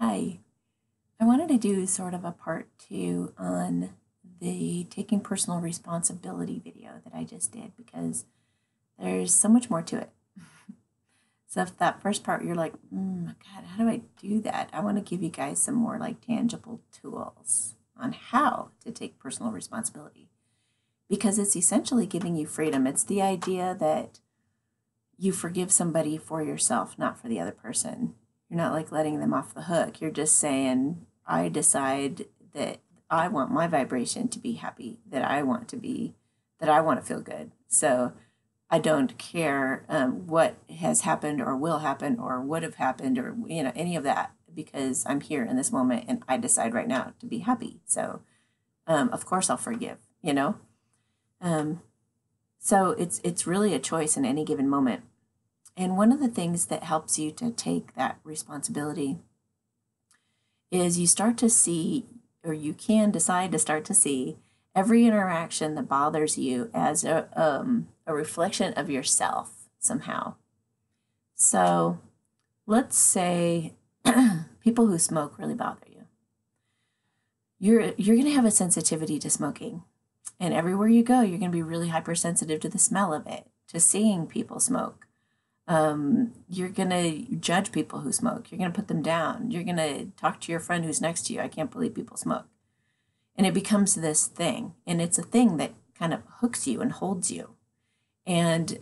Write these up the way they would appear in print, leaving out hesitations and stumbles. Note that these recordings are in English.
Hi. I wanted to do sort of a part 2 on the taking personal responsibility video that I just did because there's so much more to it. So if that first part you're like, God, how do I do that? I want to give you guys some more like tangible tools on how to take personal responsibility because it's essentially giving you freedom. It's the idea that you forgive somebody for yourself, not for the other person. You're not like letting them off the hook. You're just saying, I decide that I want my vibration to be happy, that I want to feel good. So I don't care what has happened or will happen or would have happened or, any of that, because I'm here in this moment and I decide right now to be happy. So, of course I'll forgive, So it's really a choice in any given moment. And one of the things that helps you to take that responsibility is you start to see, or you can decide to start to see every interaction that bothers you as a reflection of yourself somehow. So let's say people who smoke really bother you. You're going to have a sensitivity to smoking. And everywhere you go, you're going to be really hypersensitive to the smell of it, to seeing people smoke. You're going to judge people who smoke. You're going to put them down. You're going to talk to your friend who's next to you. I can't believe people smoke. And it becomes this thing. And it's a thing that kind of hooks you and holds you and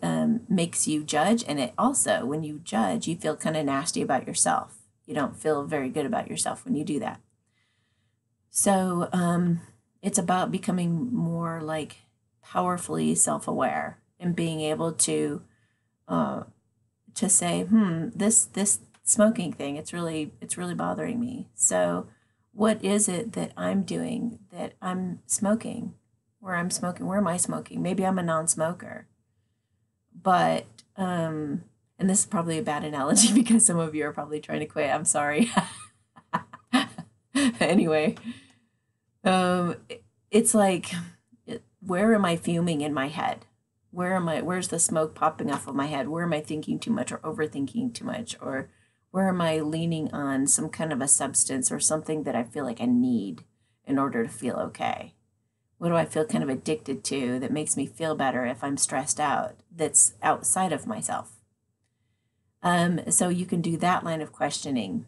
makes you judge. And it also, when you judge, you feel kind of nasty about yourself. You don't feel very good about yourself when you do that. So it's about becoming more like powerfully self-aware and being able to say, this smoking thing, it's really bothering me. So what is it that I'm doing that I'm smoking? Where am I smoking? Maybe I'm a non-smoker. But, and this is probably a bad analogy because some of you are probably trying to quit. I'm sorry. Anyway, it's like, where am I fuming in my head? Where's the smoke popping off of my head? Where am I thinking too much or overthinking too much? Or where am I leaning on some kind of a substance or something that I feel like I need in order to feel okay? What do I feel kind of addicted to that makes me feel better if I'm stressed out, that's outside of myself? So you can do that line of questioning.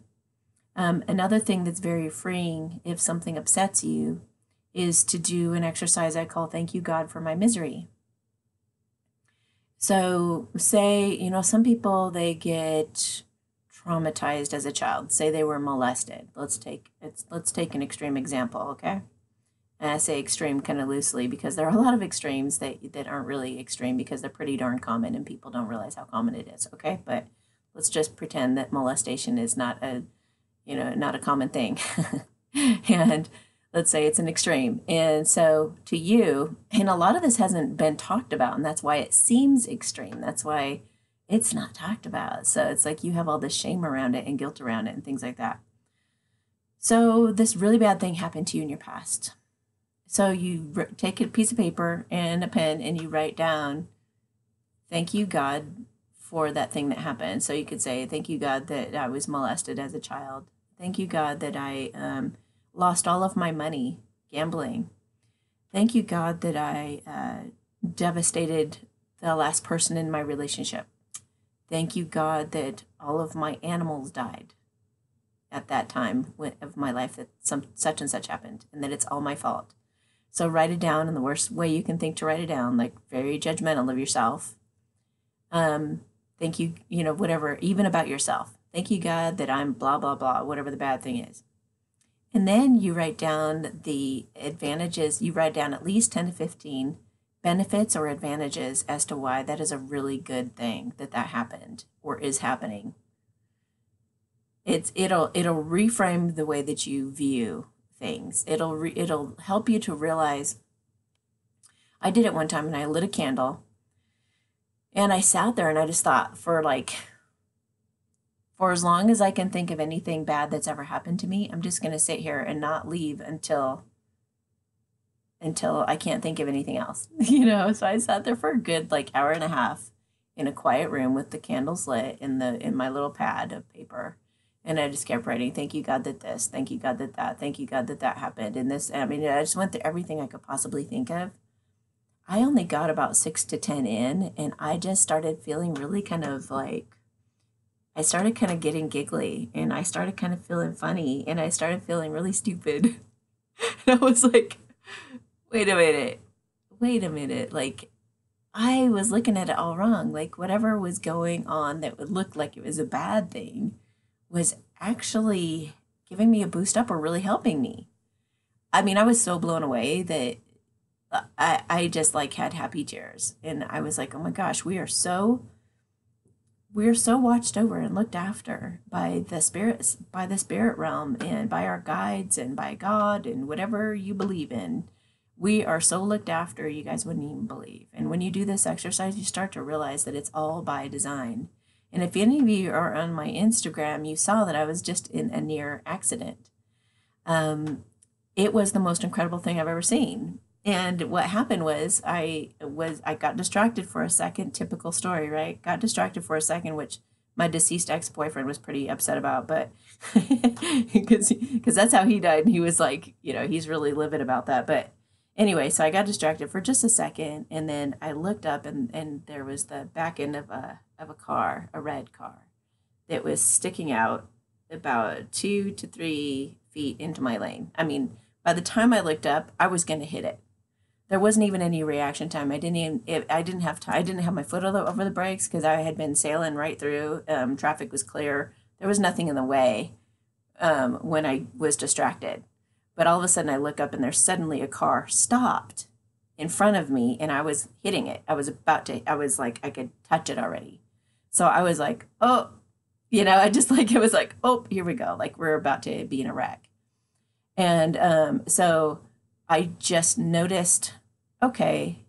Another thing that's very freeing if something upsets you is to do an exercise I call Thank You, God, for My Misery. So say, some people, they get traumatized as a child. Say they were molested. Let's take an extreme example, okay? And I say extreme kind of loosely because there are a lot of extremes that aren't really extreme because they're pretty darn common and people don't realize how common it is, okay? But let's just pretend that molestation is not a common thing. And let's say it's an extreme. And so to you, and a lot of this hasn't been talked about, and that's why it seems extreme. That's why it's not talked about. So it's like you have all this shame around it and guilt around it and things like that. So this really bad thing happened to you in your past. So you take a piece of paper and a pen and you write down, thank you, God, for that thing that happened. So you could say, thank you, God, that I was molested as a child. Thank you, God, that I lost all of my money gambling. Thank you, God, that I devastated the last person in my relationship. Thank you, God, that all of my animals died at that time of my life, that such and such happened, and that it's all my fault. So write it down in the worst way you can think to write it down, like very judgmental of yourself. Thank you, whatever, even about yourself. Thank you, God, that I'm blah, blah, blah, whatever the bad thing is. And then you write down the advantages. You write down at least 10 to 15 benefits or advantages as to why that is a really good thing that happened or is happening. It'll reframe the way that you view things. It'll help you to realize. I did it one time and I lit a candle and I sat there and I just thought for as long as I can think of anything bad that's ever happened to me, I'm just going to sit here and not leave until I can't think of anything else, So I sat there for a good hour and a half in a quiet room with the candles lit in my little pad of paper. And I just kept writing, thank you, God, that this, thank you, God, that that, thank you, God, that that happened. And this, I mean, I just went through everything I could possibly think of. I only got about 6 to 10 in, and I just started feeling really kind of like, I started kind of getting giggly, and I started kind of feeling funny, and I started feeling really stupid. And I was like, wait a minute, wait a minute. Like, I was looking at it all wrong. Like, whatever was going on that would look like it was a bad thing was actually giving me a boost up or really helping me. I mean, I was so blown away that I just like had happy tears. And I was like, oh my gosh, we're so watched over and looked after by the spirits, by the spirit realm, and by our guides, and by God, and whatever you believe in. We are so looked after, you guys wouldn't even believe. And when you do this exercise, you start to realize that it's all by design. And if any of you are on my Instagram, you saw that I was just in a near accident. It was the most incredible thing I've ever seen. And what happened was I got distracted for a second, typical story, right? Got distracted for a second, which my deceased ex-boyfriend was pretty upset about, but because that's how he died, and he was like, he's really livid about that. But anyway, so I got distracted for just a second, and then I looked up, and there was the back end of a car, a red car, that was sticking out about 2 to 3 feet into my lane. I mean, by the time I looked up, I was going to hit it. There wasn't even any reaction time. I didn't have time. I didn't have my foot over the brakes because I had been sailing right through. Traffic was clear. There was nothing in the way when I was distracted. But all of a sudden I look up, and there's suddenly a car stopped in front of me, and I was hitting it. I was like, I could touch it already. So I was like, oh, I just like, it was like, oh, here we go. Like, we're about to be in a wreck. And so I just noticed, okay.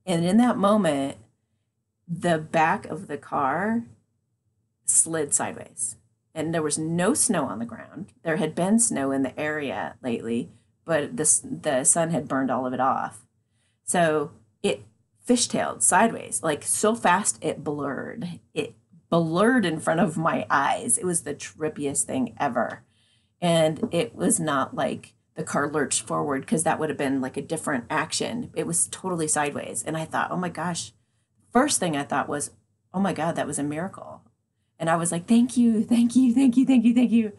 And in that moment, the back of the car slid sideways. And there was no snow on the ground. There had been snow in the area lately, but the sun had burned all of it off. So it fishtailed sideways, like so fast it blurred. It blurred in front of my eyes. It was the trippiest thing ever. And it was not like the car lurched forward, because that would have been like a different action. It was totally sideways. And I thought, oh my gosh. First thing I thought was, oh my God, that was a miracle. And I was like, thank you, thank you, thank you, thank you, thank you.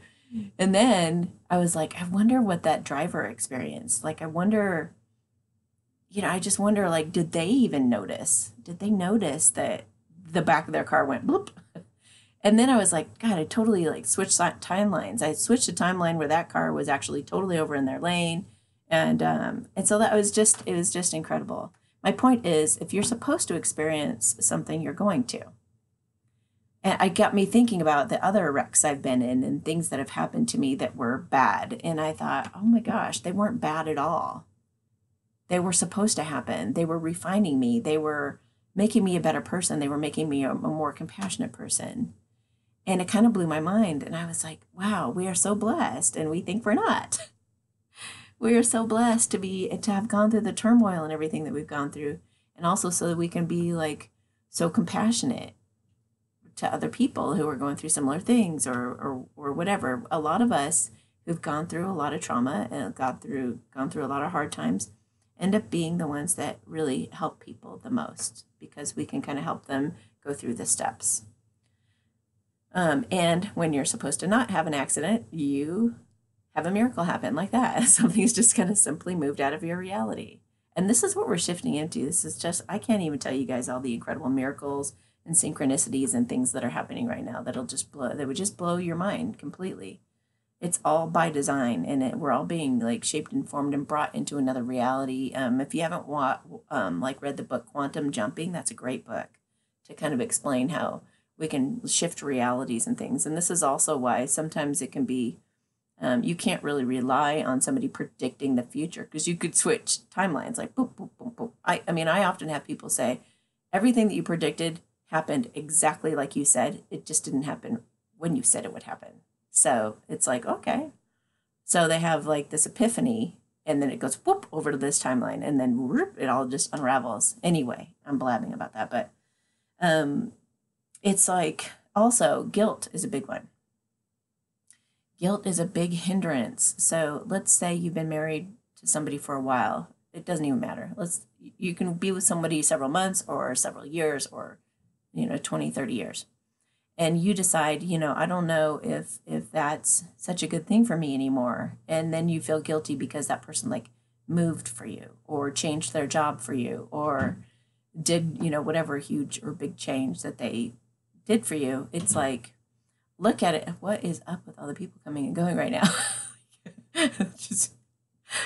And then I was like, I wonder what that driver experienced. Like, I wonder, I just wonder, like, did they even notice? Did they notice that the back of their car went bloop? And then I was like, God, I totally like switched timelines. I switched a timeline where that car was actually totally over in their lane. And so it was just incredible. My point is, if you're supposed to experience something, you're going to. And it got me thinking about the other wrecks I've been in and things that have happened to me that were bad. And I thought, oh my gosh, they weren't bad at all. They were supposed to happen. They were refining me. They were making me a better person. They were making me a more compassionate person. And it kind of blew my mind. And I was like, wow, we are so blessed. And we think we're not. We are so blessed to have gone through the turmoil and everything that we've gone through. And also so that we can be like so compassionate to other people who are going through similar things or whatever. A lot of us who've gone through a lot of trauma and gone through a lot of hard times end up being the ones that really help people the most, because we can kind of help them go through the steps. And when you're supposed to not have an accident, you have a miracle happen like that. Something's just kind of simply moved out of your reality. And this is what we're shifting into. This is just, I can't even tell you guys all the incredible miracles and synchronicities and things that are happening right now that would just blow your mind completely. It's all by design, and we're all being like shaped and formed and brought into another reality. If you haven't read the book Quantum Jumping, that's a great book to kind of explain how we can shift realities and things. And this is also why sometimes it can be, you can't really rely on somebody predicting the future, because you could switch timelines like boop, boop, boop, boop. I mean, I often have people say, everything that you predicted happened exactly like you said. It just didn't happen when you said it would happen. So it's like, okay. So they have like this epiphany, and then it goes whoop over to this timeline, and then whoop, it all just unravels. Anyway, I'm blabbing about that, but it's like, also guilt is a big one. Guilt is a big hindrance. So let's say you've been married to somebody for a while. It doesn't even matter. You can be with somebody several months or several years or, 20, 30 years. And you decide, I don't know if that's such a good thing for me anymore. And then you feel guilty because that person like moved for you or changed their job for you or did, whatever huge or big change that they did for you. It's like, look at it. What is up with all the people coming and going right now? Just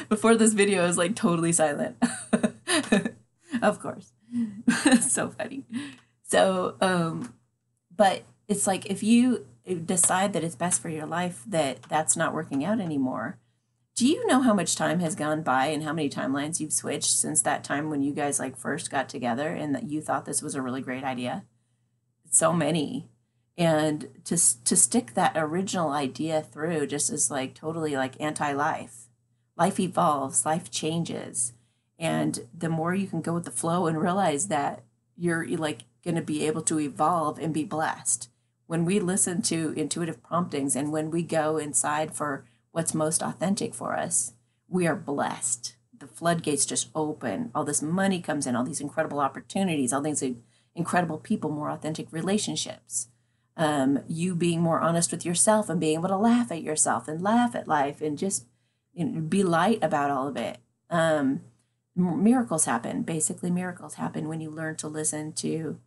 before this video is like totally silent. Of course. So funny. So, but it's like if you decide that it's best for your life that that's not working out anymore, do you know how much time has gone by and how many timelines you've switched since that time when you guys like first got together and that you thought this was a really great idea? So many. And to stick that original idea through just is like totally like anti-life. Life evolves, life changes. And the more you can go with the flow and realize that you're like going to be able to evolve and be blessed. When we listen to intuitive promptings and when we go inside for what's most authentic for us, we are blessed. The floodgates just open. All this money comes in, all these incredible opportunities, all these incredible people, more authentic relationships. You being more honest with yourself and being able to laugh at yourself and laugh at life and just be light about all of it. Miracles happen. Basically, miracles happen when you learn to listen to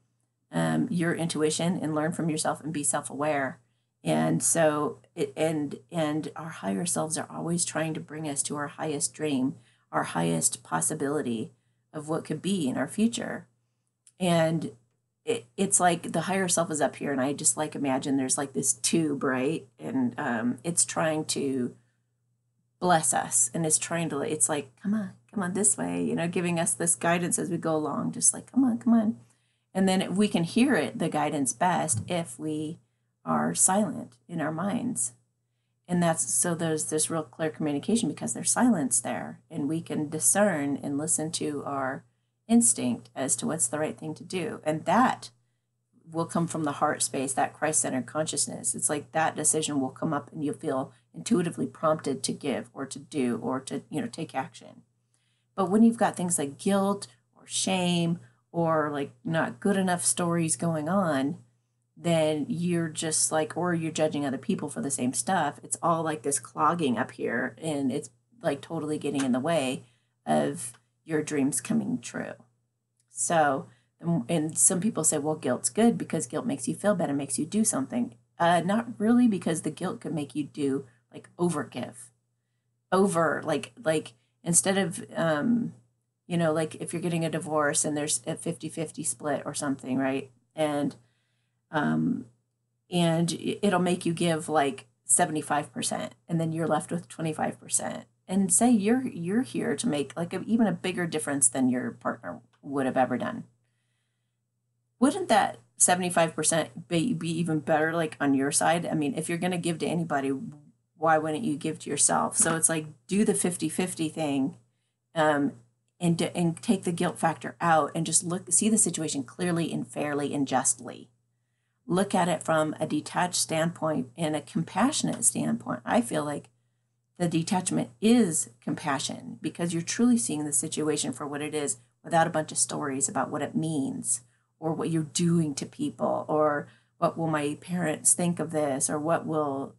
your intuition and learn from yourself and be self-aware. And so, and our higher selves are always trying to bring us to our highest dream, our highest possibility of what could be in our future. And it's like the higher self is up here, and I just like imagine there's like this tube, right? And it's trying to bless us, and it's trying to, it's like, come on this way, giving us this guidance as we go along, just like, come on. And then we can hear it, the guidance best, if we are silent in our minds. And so there's this real clear communication because there's silence there, and we can discern and listen to our instinct as to what's the right thing to do. And that will come from the heart space, that Christ-centered consciousness. It's like that decision will come up and you'll feel intuitively prompted to give or to do or to, take action. But when you've got things like guilt or shame or like not good enough stories going on, then you're just like, or you're judging other people for the same stuff. It's all like this clogging up here, and it's like totally getting in the way of your dreams coming true. So, and some people say, well, guilt's good because guilt makes you feel better, makes you do something. Not really, because the guilt could make you do like like instead of, like if you're getting a divorce and there's a 50-50 split or something, right? And it'll make you give like 75% and then you're left with 25%. And say you're here to make like even a bigger difference than your partner would have ever done. Wouldn't that 75% be even better like on your side? I mean, if you're going to give to anybody, why wouldn't you give to yourself? So it's like do the 50-50 thing and take the guilt factor out and just see the situation clearly and fairly and justly. Look at it from a detached standpoint and a compassionate standpoint. I feel like the detachment is compassion because you're truly seeing the situation for what it is without a bunch of stories about what it means or what you're doing to people or what will my parents think of this or what will,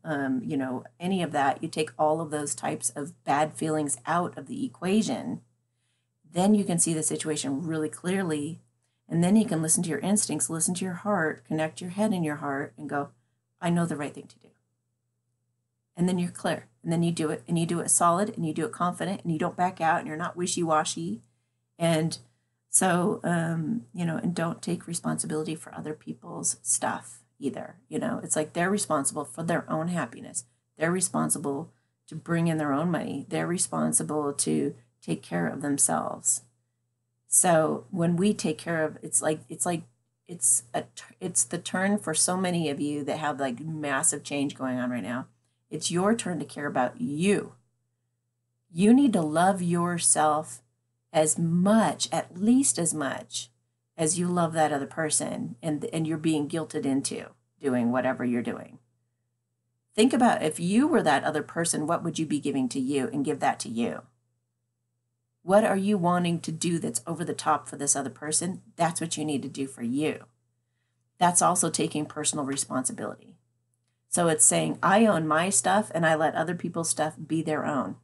any of that. You take all of those types of bad feelings out of the equation. Then you can see the situation really clearly. And then you can listen to your instincts, listen to your heart, connect your head and your heart and go, I know the right thing to do. And then you're clear. And then you do it, and you do it solid, and you do it confident, and you don't back out, and you're not wishy-washy. And so, and don't take responsibility for other people's stuff either. It's like they're responsible for their own happiness. They're responsible to bring in their own money. They're responsible to take care of themselves. So when we take care of, it's the turn for so many of you that have like massive change going on right now. It's your turn to care about you. You need to love yourself as much, at least as much, as you love that other person and you're being guilted into doing whatever you're doing. Think about if you were that other person, what would you be giving to you and give that to you? What are you wanting to do that's over the top for this other person? That's what you need to do for you. That's also taking personal responsibility. So it's saying, I own my stuff and I let other people's stuff be their own.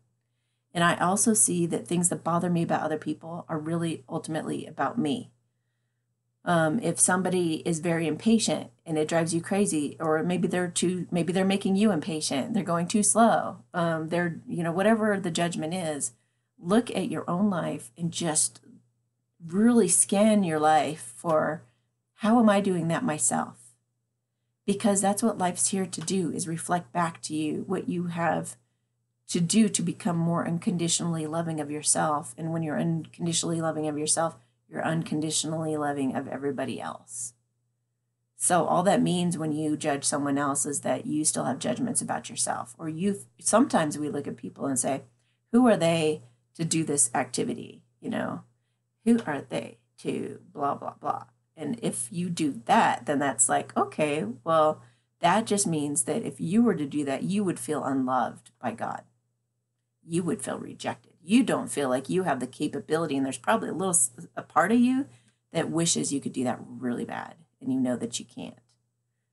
And I also see that things that bother me about other people are really ultimately about me. If somebody is very impatient and it drives you crazy, or maybe they're making you impatient, they're going too slow, they're, whatever the judgment is, look at your own life and just really scan your life for, how am I doing that myself? Because that's what life's here to do, is reflect back to you what you have to do to become more unconditionally loving of yourself. And when you're unconditionally loving of yourself, you're unconditionally loving of everybody else. So all that means when you judge someone else is that you still have judgments about yourself. Or sometimes we look at people and say, who are they to do this activity? Who are they to blah, blah, blah. And if you do that, then that's like, okay, well, that just means that if you were to do that, you would feel unloved by God. You would feel rejected. You don't feel like you have the capability, and there's probably a part of you that wishes you could do that really bad, and you know that you can't.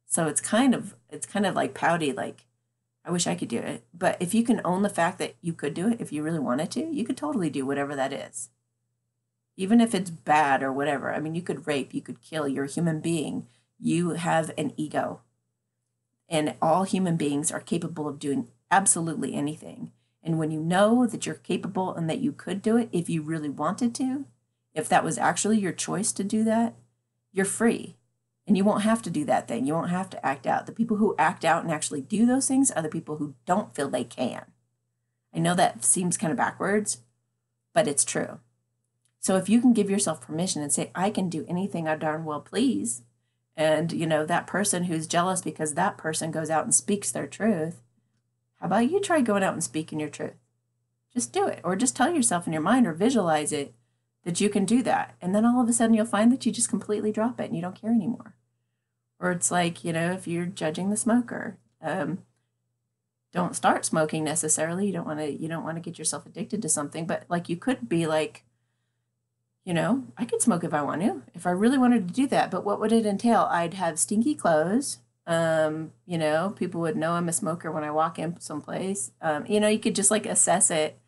So it's kind of like pouty, like, I wish I could do it. But if you can own the fact that you could do it, if you really wanted to, you could totally do whatever that is. Even if it's bad or whatever. I mean, you could rape, you could kill, you're a human being. You have an ego. And all human beings are capable of doing absolutely anything. And when you know that you're capable and that you could do it, if you really wanted to, if that was actually your choice to do that, you're free. And you won't have to do that thing. You won't have to act out. The people who act out and actually do those things are the people who don't feel they can. I know that seems kind of backwards, but it's true. So if you can give yourself permission and say, I can do anything I darn well please, and, that person who's jealous because that person goes out and speaks their truth, how about you try going out and speaking your truth? Just do it, or just tell yourself in your mind or visualize it that you can do that. And then all of a sudden you'll find that you just completely drop it and you don't care anymore. Or it's like, if you're judging the smoker, don't start smoking necessarily. You don't want to get yourself addicted to something, but like you could be like, I could smoke if I want to, if I really wanted to do that. But what would it entail? I'd have stinky clothes. People would know I'm a smoker when I walk in someplace. You could just like assess it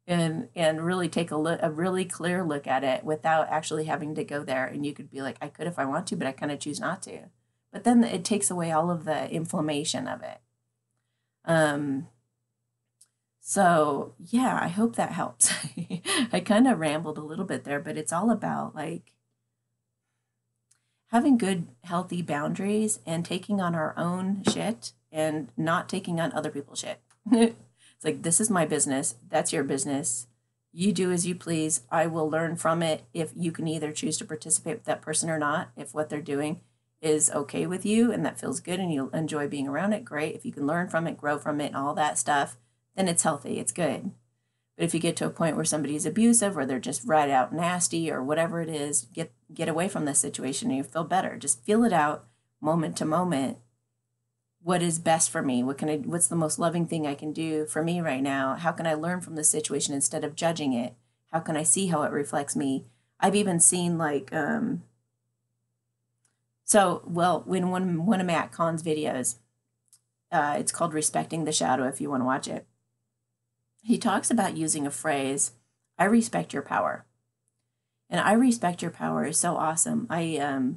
and really take a really clear look at it without actually having to go there. And you could be like, I could if I want to, but I kind of choose not to. But then it takes away all of the inflammation of it. So yeah, I hope that helps. I kind of rambled a little bit there, but it's all about like having good, healthy boundaries and taking on our own shit and not taking on other people's shit. It's like, this is my business. That's your business. You do as you please. I will learn from it if you can either choose to participate with that person or not. If what they're doing is okay with you and that feels good and you'll enjoy being around it, great. If you can learn from it, grow from it, and all that stuff, then it's healthy, it's good. But if you get to a point where somebody's abusive or they're just right out nasty or whatever it is, get away from this situation and you feel better. Just feel it out moment to moment. What is best for me? What's the most loving thing I can do for me right now? How can I learn from this situation instead of judging it? How can I see how it reflects me? I've even seen like, when one of Matt Kahn's videos, it's called Respecting the Shadow if you want to watch it. He talks about using a phrase, I respect your power. And I respect your power is so awesome. I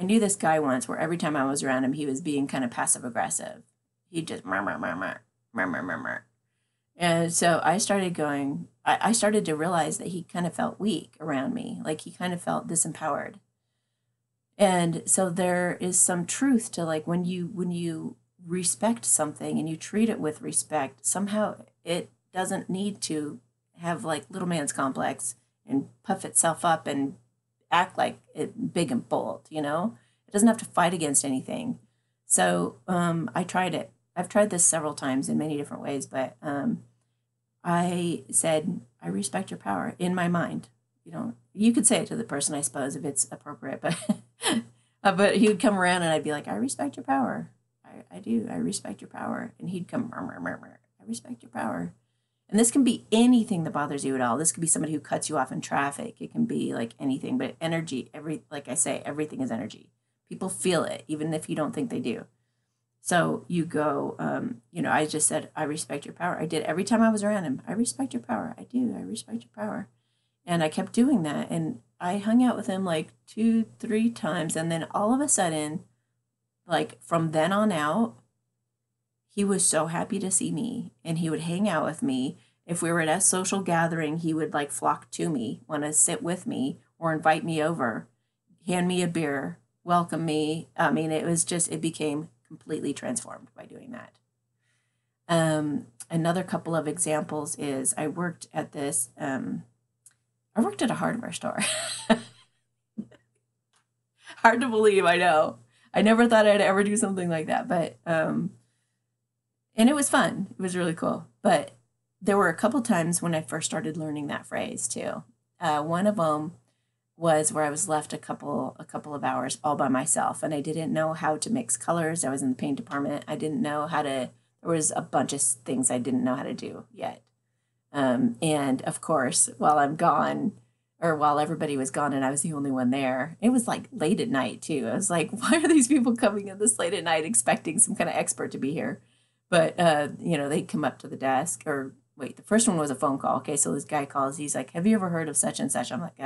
knew this guy once where every time I was around him, he was being kind of passive aggressive. He just murmur. And so I started I started to realize that he kind of felt weak around me. Like he kind of felt disempowered. And so there is some truth to like when you respect something and you treat it with respect, somehow it doesn't need to have like little man's complex and puff itself up and act like it big and bold, It doesn't have to fight against anything. So I tried it. I've tried this several times in many different ways, but I said, I respect your power in my mind. You could say it to the person, I suppose, if it's appropriate, but but he would come around and I'd be like, I respect your power. I do. I respect your power. And he'd come, murmur, murmur. I respect your power. And this can be anything that bothers you at all. This could be somebody who cuts you off in traffic. It can be like anything, but energy, like I say, everything is energy. People feel it, even if you don't think they do. So you go, I just said, I respect your power. I did every time I was around him. I respect your power. I do. I respect your power. And I kept doing that. And I hung out with him like 2-3 times. And then all of a sudden, like from then on out, he was so happy to see me, and he would hang out with me. If we were at a social gathering, he would like flock to me, want to sit with me or invite me over, hand me a beer, welcome me. I mean, it became completely transformed by doing that. Another couple of examples is I worked at a hardware store. Hard to believe, I know. I never thought I'd ever do something like that, but and it was fun. It was really cool. But there were a couple times when I first started learning that phrase too. One of them was where I was left a couple of hours all by myself, and I didn't know how to mix colors. I was in the paint department. I didn't know how to. There was a bunch of things I didn't know how to do yet. And of course, while I'm gone, or while everybody was gone and I was the only one there, it was like late at night too. I was like, why are these people coming in this late at night expecting some kind of expert to be here? But, they come up to the desk, or wait, the first one was a phone call. Okay, so this guy calls. He's like, have you ever heard of such and such? I'm like,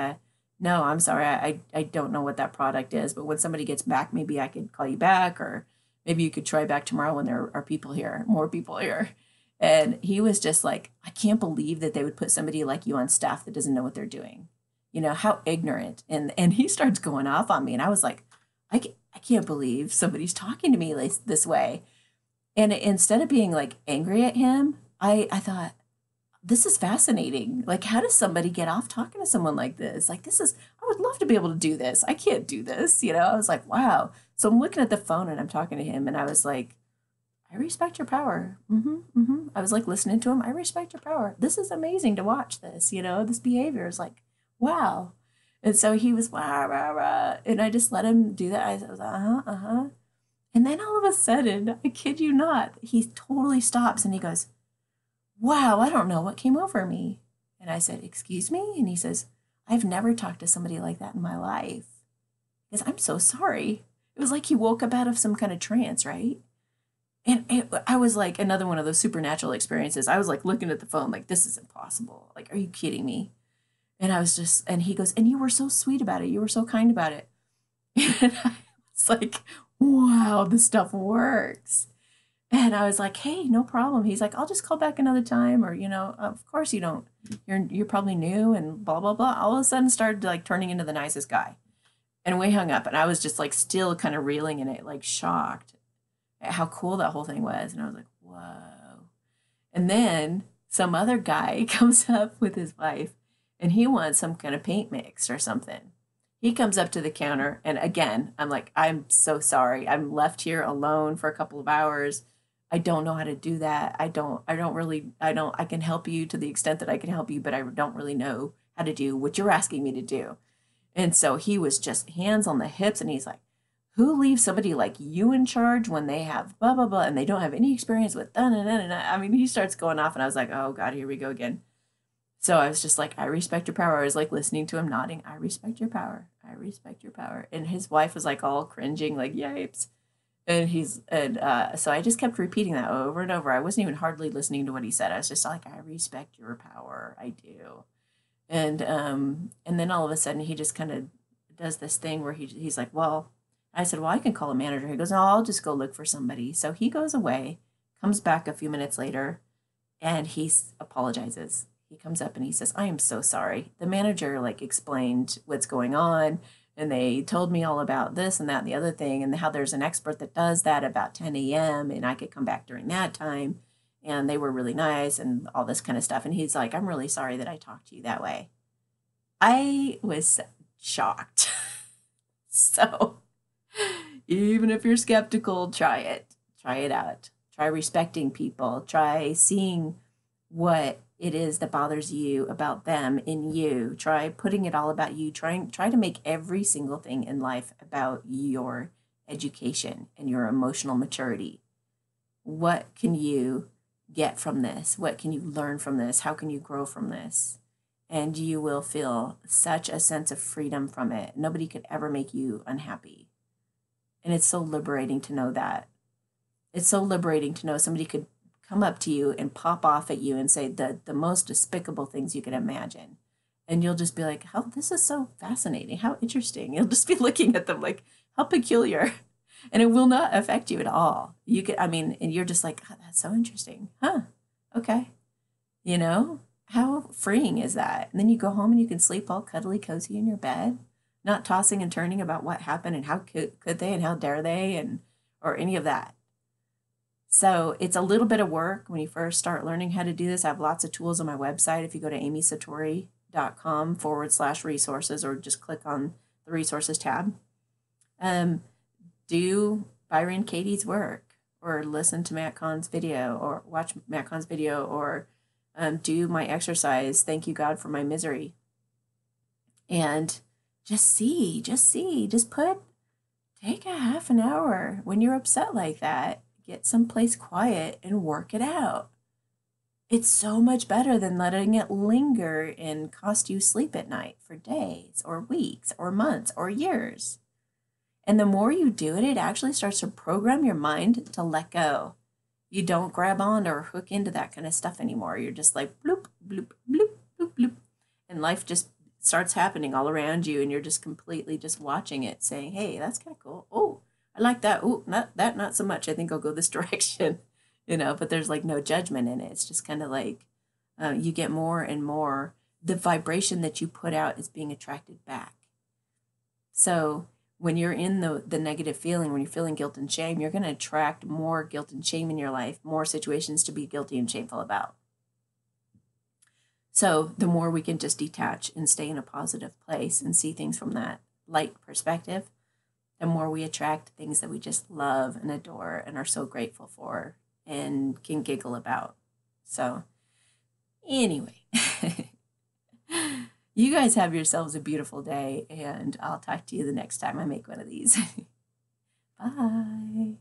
no, I'm sorry. I don't know what that product is. But when somebody gets back, maybe I could call you back, or maybe you could try back tomorrow when there are more people here. And he was just like, I can't believe that they would put somebody like you on staff that doesn't know what they're doing. How ignorant. And he starts going off on me. And I was like, I can't believe somebody's talking to me like this way. And instead of being like angry at him, I thought, this is fascinating. Like, how does somebody get off talking to someone like this? Like, I would love to be able to do this. I can't do this. I was like, wow. So I'm looking at the phone and I'm talking to him, and I was like, I respect your power. I was like listening to him. I respect your power. This is amazing to watch this, this behavior is like, wow. And so he was, rah, rah, rah. And I just let him do that. I was, uh-huh. And then all of a sudden, I kid you not, he totally stops and he goes, wow, I don't know what came over me. And I said, excuse me? And he says, I've never talked to somebody like that in my life. Because I'm so sorry. It was like he woke up out of some kind of trance, right? And I was like, another one of those supernatural experiences. I was like looking at the phone like, this is impossible. Like, are you kidding me? And and he goes, and you were so sweet about it. You were so kind about it. And I was like, wow, this stuff works. And I was like, hey, no problem. He's like, I'll just call back another time. Or, of course you don't. You're probably new and blah, blah, blah. All of a sudden started like turning into the nicest guy. And we hung up, and I was just like still kind of reeling in it, like shocked at how cool that whole thing was. And I was like, whoa. And then some other guy comes up with his wife, and he wants some kind of paint mix or something. He comes up to the counter, and again, I'm like, I'm so sorry. I'm left here alone for a couple of hours. I don't know how to do that. I can help you to the extent that I can help you, but I don't really know how to do what you're asking me to do. And so he was just hands on the hips, and he's like, who leaves somebody like you in charge when they have blah, blah, blah, and they don't have any experience with da, da, da, da. I mean, he starts going off, and I was like, oh God, here we go again. So I was just like, I respect your power. I was like listening to him nodding. I respect your power. I respect your power. And his wife was like all cringing, like, yipes. And so I just kept repeating that over and over. I wasn't even hardly listening to what he said. I was just like, I respect your power. I do. And then all of a sudden he just kind of does this thing where he's like, well, I said, well, I can call a manager. He goes, no, I'll just go look for somebody. So he goes away, comes back a few minutes later, and he apologizes. He comes up and he says, I am so sorry. The manager like explained what's going on, and they told me all about this and that and the other thing, and how there's an expert that does that about 10 a.m. and I could come back during that time. And they were really nice and all this kind of stuff. And he's like, I'm really sorry that I talked to you that way. I was shocked. So even if you're skeptical, try it. Try it out. Try respecting people. Try seeing what it is that bothers you about them in you. Try putting it all about you. Try to make every single thing in life about your education and your emotional maturity. What can you get from this? What can you learn from this? How can you grow from this? And you will feel such a sense of freedom from it. Nobody could ever make you unhappy. And it's so liberating to know that. It's so liberating to know somebody could come up to you and pop off at you and say the most despicable things you could imagine. And you'll just be like, "How, this is so fascinating. How interesting." You'll just be looking at them like, "How peculiar." And it will not affect you at all. You could, I mean, and you're just like, "Oh, that's so interesting. Huh. Okay." You know, how freeing is that? And then you go home and you can sleep all cuddly cozy in your bed, not tossing and turning about what happened and how could they and how dare they and or any of that. So it's a little bit of work when you first start learning how to do this. I have lots of tools on my website. If you go to amysatori.com/resources or just click on the resources tab, do Byron Katie's work or listen to Matt Kahn's video or watch Matt Kahn's video or do my exercise, Thank You God for My Misery. And just take a half an hour when you're upset like that, get someplace quiet and work it out. It's so much better than letting it linger and cost you sleep at night for days or weeks or months or years. And the more you do it, it actually starts to program your mind to let go. You don't grab on or hook into that kind of stuff anymore. You're just like bloop, bloop, bloop, bloop, bloop. And life just starts happening all around you and you're just completely just watching it saying, "Hey, that's kind of cool. Oh, I like that. Oh, not so much. I think I'll go this direction." But there's like no judgment in it. It's just kind of like you get more and more. The vibration that you put out is being attracted back. So when you're in the negative feeling, when you're feeling guilt and shame, you're going to attract more guilt and shame in your life, more situations to be guilty and shameful about. So the more we can just detach and stay in a positive place and see things from that light perspective, the more we attract things that we just love and adore and are so grateful for and can giggle about. So anyway, you guys have yourselves a beautiful day, and I'll talk to you the next time I make one of these. Bye.